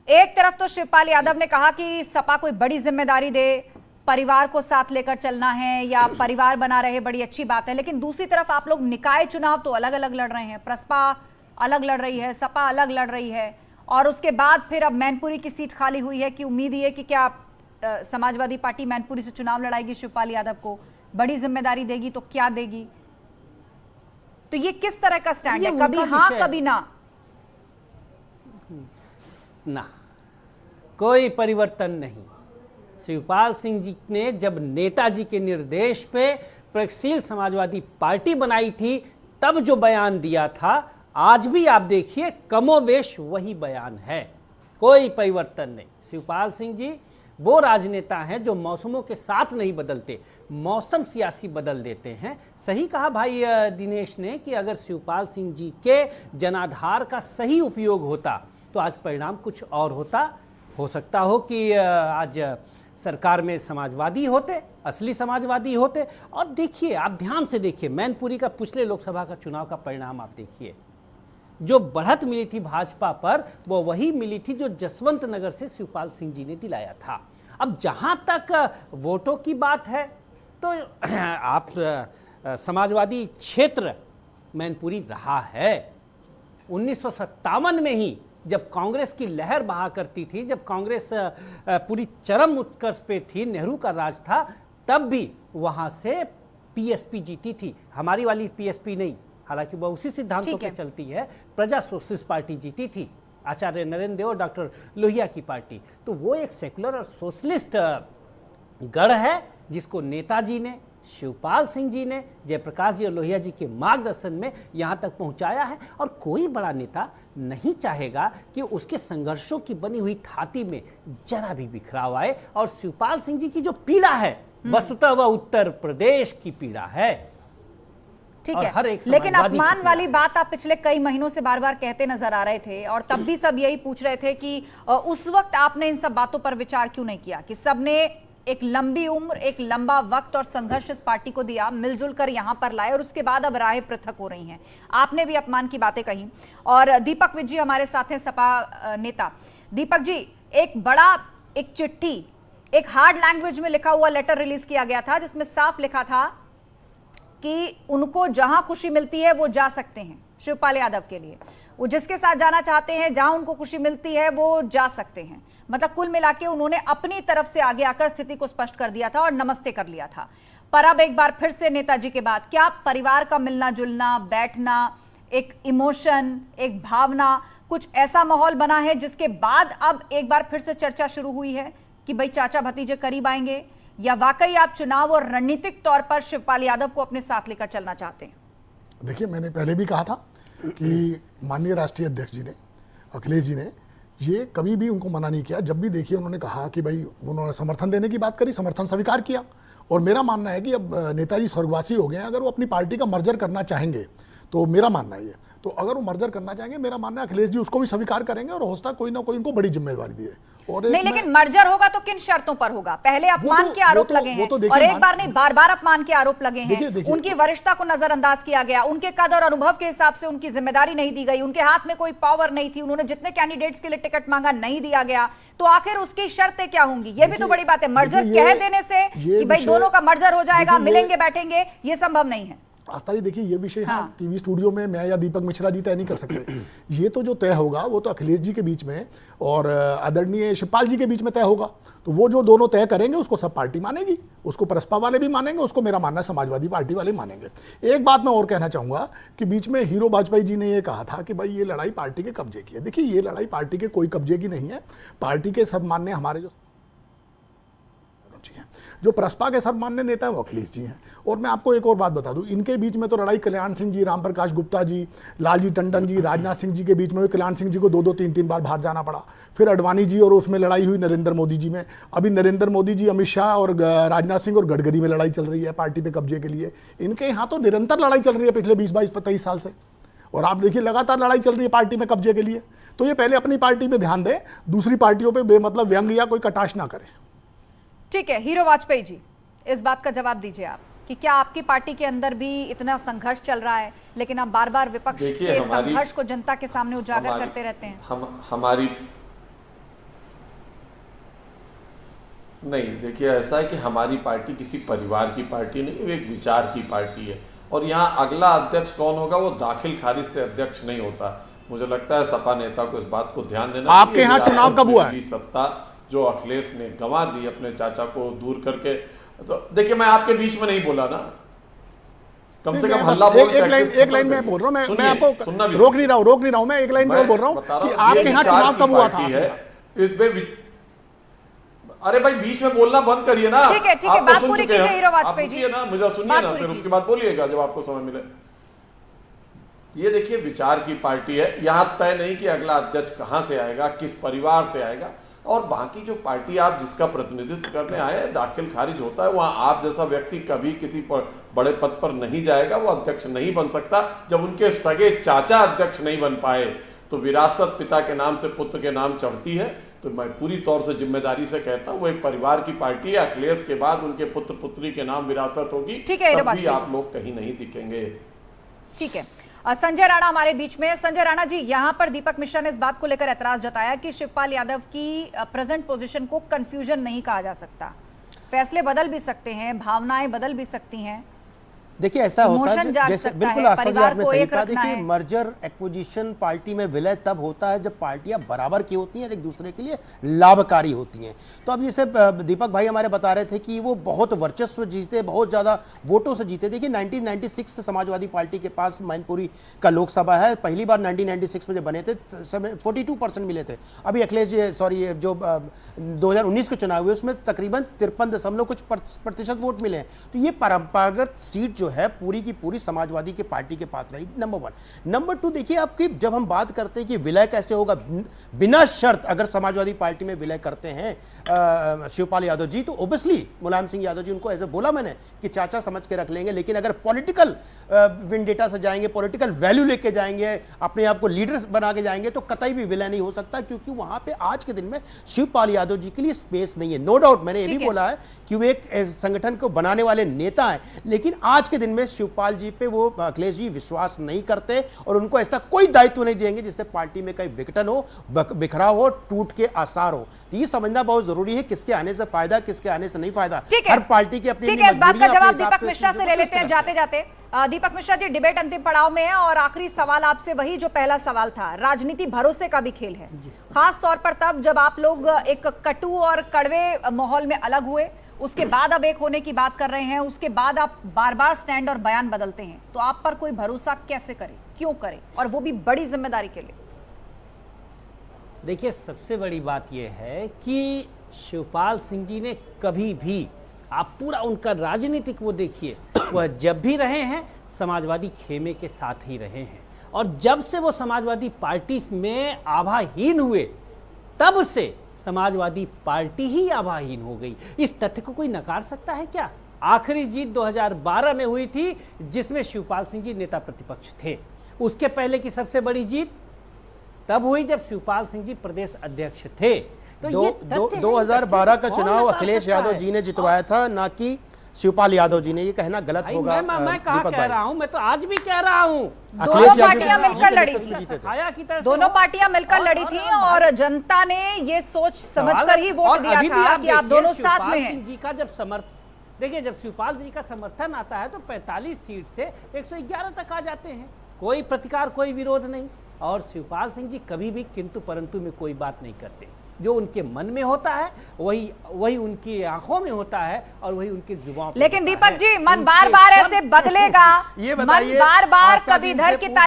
एक तरफ तो शिवपाल यादव ने कहा कि सपा कोई बड़ी जिम्मेदारी दे, परिवार को साथ लेकर चलना है या परिवार बना रहे, बड़ी अच्छी बात है। लेकिन दूसरी तरफ आप लोग निकाय चुनाव तो अलग अलग लड़ रहे हैं, प्रसपा अलग लड़ रही है, सपा अलग लड़ रही है, और उसके बाद फिर अब मैनपुरी की सीट खाली हुई है कि उम्मीद ये कि क्या समाजवादी पार्टी मैनपुरी से चुनाव लड़ाएगी, शिवपाल यादव को बड़ी जिम्मेदारी देगी तो क्या देगी? तो ये किस तरह का स्टैंड है? कभी हाँ कभी ना। कोई परिवर्तन नहीं। शिवपाल सिंह जी ने जब नेताजी के निर्देश पे प्रगतिशील समाजवादी पार्टी बनाई थी तब जो बयान दिया था, आज भी आप देखिए कमोवेश वही बयान है, कोई परिवर्तन नहीं। शिवपाल सिंह जी वो राजनेता हैं जो मौसमों के साथ नहीं बदलते, मौसम सियासी बदल देते हैं। सही कहा भाई दिनेश ने कि अगर शिवपाल सिंह जी के जनाधार का सही उपयोग होता तो आज परिणाम कुछ और होता। हो सकता हो कि आज सरकार में समाजवादी होते, असली समाजवादी होते। और देखिए, आप ध्यान से देखिए, मैनपुरी का पिछले लोकसभा का चुनाव का परिणाम आप देखिए, जो बढ़त मिली थी भाजपा पर वो वही मिली थी जो जसवंत नगर से शिवपाल सिंह जी ने दिलाया था। अब जहां तक वोटों की बात है तो आप समाजवादी क्षेत्र मैनपुरी रहा है। 1957 में ही जब कांग्रेस की लहर बहा करती थी, जब कांग्रेस पूरी चरम उत्कर्ष पे थी, नेहरू का राज था, तब भी वहां से पीएसपी जीती थी। हमारी वाली पीएसपी नहीं, हालांकि वह उसी सिद्धांतों पे चलती है। प्रजा सोशलिस्ट पार्टी जीती थी, आचार्य नरेंद्र देव और डॉक्टर लोहिया की पार्टी। तो वो एक सेकुलर और सोशलिस्ट गढ़ है जिसको नेताजी ने, शिवपाल सिंह जी ने, जयप्रकाश जी और लोहिया जी के मार्गदर्शन में यहां तक पहुंचाया है। और कोई बड़ा नेता नहीं चाहेगा कि उसके संघर्षों की बनी हुई थाती में जरा भी बिखराव आए। और शिवपाल सिंह जी की जो पीड़ा है वस्तुतः वह उत्तर प्रदेश की पीड़ा है। ठीक है, लेकिन अपमान वाली बात आप पिछले कई महीनों से बार बार कहते नजर आ रहे थे, और तब भी सब यही पूछ रहे थे कि उस वक्त आपने इन सब बातों पर विचार क्यों नहीं किया कि सबने एक लंबी उम्र, एक लंबा वक्त और संघर्ष इस पार्टी को दिया, मिलजुल कर यहां पर लाए, और उसके बाद अब राहें पृथक हो रही हैं। आपने भी अपमान की बातें कही। और दीपक विज जी हमारे साथ हैं, सपा नेता। दीपक जी, एक चिट्ठी, एक हार्ड लैंग्वेज में लिखा हुआ लेटर रिलीज किया गया था जिसमें साफ लिखा था कि उनको जहां खुशी मिलती है वो जा सकते हैं। शिवपाल यादव के लिए, वो जिसके साथ जाना चाहते हैं, जहां उनको खुशी मिलती है वो जा सकते हैं। मतलब कुल मिला के उन्होंने अपनी तरफ से आगे आकर स्थिति को स्पष्ट कर दिया था और नमस्ते कर लिया था। पर अब एक बार फिर से नेताजी के बाद क्या परिवार का मिलना जुलना, बैठना, एक इमोशन, एक भावना, कुछ ऐसा माहौल बना है जिसके बाद अब एक बार फिर से चर्चा शुरू हुई है कि भाई चाचा भतीजे करीब आएंगे, या वाकई आप चुनाव और रणनीतिक तौर पर शिवपाल यादव को अपने साथ लेकर चलना चाहते हैं? देखिए, मैंने पहले भी कहा था कि माननीय राष्ट्रीय अध्यक्ष जी ने, अखिलेश जी ने, ये कभी भी उनको मना नहीं किया। जब भी देखिए उन्होंने कहा कि भाई, उन्होंने समर्थन देने की बात करी, समर्थन स्वीकार किया। और मेरा मानना है कि अब नेताजी स्वर्गवासी हो गए हैं, अगर वो अपनी पार्टी का मर्जर करना चाहेंगे तो मेरा मानना है ये, तो अगर वो मर्जर करना चाहेंगे, मेरा मानना है अखिलेश जी उसको भी स्वीकार करेंगे और होता कोई ना कोई उनको बड़ी जिम्मेदारी दिए। और नहीं, लेकिन मर्जर होगा तो किन शर्तों पर होगा? पहले अपमान के आरोप लगे हैं, और एक बार नहीं, बार बार अपमान के आरोप लगे हैं। उनकी वरिष्ठता को नजरअंदाज किया गया, उनके कद और अनुभव के हिसाब से उनकी जिम्मेदारी नहीं दी गई, उनके हाथ में कोई पावर नहीं थी, उन्होंने जितने कैंडिडेट्स के लिए टिकट मांगा नहीं दिया गया। तो आखिर उसकी शर्तें क्या होंगी? ये भी तो बड़ी बात है। मर्जर कह देने से कि भाई दोनों का मर्जर हो जाएगा, मिलेंगे बैठेंगे, ये संभव नहीं है। आस्था जी, देखिए ये विषय हाँ टीवी स्टूडियो में मैं या दीपक मिश्रा जी तय नहीं कर सकते। ये तो जो तय होगा वो तो अखिलेश जी के बीच में और आदरणीय शिवपाल जी के बीच में तय होगा। तो वो जो दोनों तय करेंगे उसको सब पार्टी मानेगी, उसको प्रसपा वाले भी मानेंगे, उसको मेरा मानना है समाजवादी पार्टी वाले मानेंगे। एक बात मैं और कहना चाहूंगा कि बीच में हीरो वाजपेयी जी ने ये कहा था कि भाई ये लड़ाई पार्टी के कब्जे की है। देखिए, ये लड़ाई पार्टी के कोई कब्जे की नहीं है। पार्टी के सब मान्य हमारे जो प्रसपा के सर्वमान्य नेता है वो अखिलेश जी हैं। और मैं आपको एक और बात बता दूं, इनके बीच में तो लड़ाई कल्याण सिंह जी, राम प्रकाश गुप्ता जी, लालजी टंडन जी, राजनाथ सिंह जी के बीच में हुई। कल्याण सिंह जी को 2-2, 3-3 बार बाहर जाना पड़ा। फिर अडवाणी जी और उसमें लड़ाई हुई नरेंद्र मोदी जी में। अभी नरेंद्र मोदी जी, अमित शाह और राजनाथ सिंह और गडकरी में लड़ाई चल रही है पार्टी पे कब्जे के लिए। इनके यहाँ तो निरंतर लड़ाई चल रही है पिछले 20-22-23 साल से। और आप देखिए लगातार लड़ाई चल रही है पार्टी में कब्जे के लिए। तो ये पहले अपनी पार्टी में ध्यान दें, दूसरी पार्टियों पर बेमतलब व्यंग या कोई कटाक्ष ना करें। ठीक है, हीरो वाजपेयी जी, इस बात का जवाब दीजिए आप कि क्या आपकी पार्टी के अंदर भी इतना संघर्ष चल रहा है, लेकिन आप बार बार विपक्ष के संघर्ष को जनता के सामने उजागर करते रहते हैं? नहीं, देखिए ऐसा है कि हमारी पार्टी किसी परिवार की पार्टी नहीं, वो एक विचार की पार्टी है। और यहाँ अगला अध्यक्ष कौन होगा वो दाखिल खारिज से अध्यक्ष नहीं होता। मुझे लगता है सपा नेता को इस बात को ध्यान देना चाहिए। आपके यहाँ चुनाव कब हुआ है? सत्ता जो अखिलेश ने गंवा दी अपने चाचा को दूर करके, तो देखिए मैं आपके बीच में नहीं बोला ना, कम से कम हल्ला बोल एक लाइन में बोल रहा हूँ, मैं आपको रोक नहीं रहा हूँ, मैं एक लाइन में बोल रहा हूँ कि आपके यहाँ चुनाव कब हुआ था? अरे भाई बीच में बोलना बंद करिए ना। ठीक है, बात पूरी कीजिए हीरो वाजपेयी जी। ना मुझे सुनिए ना, फिर उसके बाद बोलिएगा जब आपको समय मिले। ये देखिए विचार की पार्टी है, यहां तय नहीं कि अगला अध्यक्ष कहां से आएगा, किस परिवार से आएगा, और बाकी जो पार्टी आप जिसका प्रतिनिधित्व करने आए दाखिल खारिज होता है, वहां आप जैसा व्यक्ति कभी किसी पर बड़े पद पर नहीं जाएगा, वो अध्यक्ष नहीं बन सकता। जब उनके सगे चाचा अध्यक्ष नहीं बन पाए तो विरासत पिता के नाम से पुत्र के नाम चढ़ती है। तो मैं पूरी तौर से जिम्मेदारी से कहता हूँ वो एक परिवार की पार्टी है। अखिलेश के बाद उनके पुत्र पुत्री के नाम विरासत होगी, तभी आप लोग कहीं नहीं दिखेंगे। ठीक है, संजय राणा हमारे बीच में। संजय राणा जी, यहां पर दीपक मिश्रा ने इस बात को लेकर ऐतराज जताया कि शिवपाल यादव की प्रेजेंट पोजीशन को कंफ्यूजन नहीं कहा जा सकता, फैसले बदल भी सकते हैं, भावनाएं बदल भी सकती हैं। देखिए ऐसा होता है जैसे बिल्कुल आस्था जी आपने सही कहा। देखिए मर्जर एक्विजिशन पार्टी में विलय तब होता है जब पार्टियां बराबर की होती हैं, एक दूसरे के लिए लाभकारी होती हैं। तो अब जैसे दीपक भाई हमारे बता रहे थे कि वो बहुत वर्चस्व जीते, बहुत ज्यादा वोटों से जीते। देखिए 1996 से समाजवादी पार्टी के पास मैनपुरी का लोकसभा है, पहली बार 1996 में जब बने थे 42% मिले थे। अभी अखिलेश जो 2019 के चुनाव हुए उसमें तकरीबन 53 कुछ प्रतिशत वोट मिले हैं। तो ये परंपरागत सीट जो है पूरी की पूरी समाजवादी के पार्टी के पास रही, नंबर 1। नंबर 2 देखिए आपकी जब हम बात करते हैं कि विलय कैसे होगा, बिना शर्त अगर समाजवादी पार्टी में विलय करते हैं शिवपाल यादव जी, तो ओबियसली मुलायम सिंह यादव जी उनको ऐसे बोला मैंने कि चाचा समझ के रख लेंगे। लेकिन अगर पॉलिटिकल विंडेटा से जाएंगे, पॉलिटिकल वैल्यू लेके जाएंगे, अपने आप को लीडर बना के जाएंगे, तो कतई भी विलय नहीं हो सकता, क्योंकि वहां पे आज के दिन में शिवपाल यादव जी के लिए स्पेस नहीं है। नो डाउट मैंने ये भी बोला है कि वो एक संगठन को बनाने वाले नेता हैं, लेकिन आज के दिन में शिवपाल जी पे वो अखिलेश जी विश्वास नहीं करते और उनको ऐसा कोई दायित्व नहीं देंगे जिससे पार्टी में कहीं विघटन हो, बिखराव हो, टूट के आसार हो। तो ये समझना बहुत जरूरी है किसके आने से फायदा, किसके आने से नहीं फायदा। हर पार्टी की अपनी इस बात का जवाब दीपक मिश्रा से ले लेते हैं जाते जाते। दीपक मिश्रा जी, डिबेट अंतिम पड़ाव में है और आखिरी सवाल आपसे वही जो पहला सवाल था, राजनीति भरोसे का भी खेल है, खास तौर पर तब जब आप लोग एक कटु और कड़वे माहौल में अलग हुए, उसके बाद अब एक होने की बात कर रहे हैं, उसके बाद आप बार बार स्टैंड और बयान बदलते हैं, तो आप पर कोई भरोसा कैसे करे, क्यों करे, और वो भी बड़ी जिम्मेदारी के लिए? देखिए सबसे बड़ी बात यह है कि शिवपाल सिंह जी ने कभी भी, आप पूरा उनका राजनीतिक वो देखिए, वह जब भी रहे हैं समाजवादी खेमे के साथ ही रहे हैं, और जब से वो समाजवादी पार्टी में आभाहीन हुए तब से समाजवादी पार्टी ही आभाहीन हो गई। इस तथ्य को कोई नकार सकता है क्या? आखिरी जीत 2012 में हुई थी जिसमें शिवपाल सिंह जी नेता प्रतिपक्ष थे। उसके पहले की सबसे बड़ी जीत तब हुई जब शिवपाल सिंह जी प्रदेश अध्यक्ष थे। तो 2012 का चुनाव अखिलेश यादव जी ने जितवाया था, ना कि शिवपाल यादव जी ने। ये कहना गलत होगा। मैं कहा कह रहा हूं, मैं तो आज भी कह रहा हूं दोनों पार्टियां मिलकर लड़ी थी, दोनों पार्टियां मिलकर लड़ी थी और जनता ने ये सोच समझकर ही वोट दिया था कि आप दोनों साथ में हैं। जी का जब देखिए जब शिवपाल जी का समर्थन आता है तो 45 सीट से 111 तक आ जाते हैं, कोई प्रतिकार, कोई विरोध नहीं। और शिवपाल सिंह जी कभी भी किंतु परंतु में कोई बात नहीं करते, जो उनके मन में होता है वही उनकी आंखों में होता है और वही उनकी जुबान पे। लेकिन दीपक जी, मन बार बार ऐसे बदलेगा, मन बार बार कभी इधर की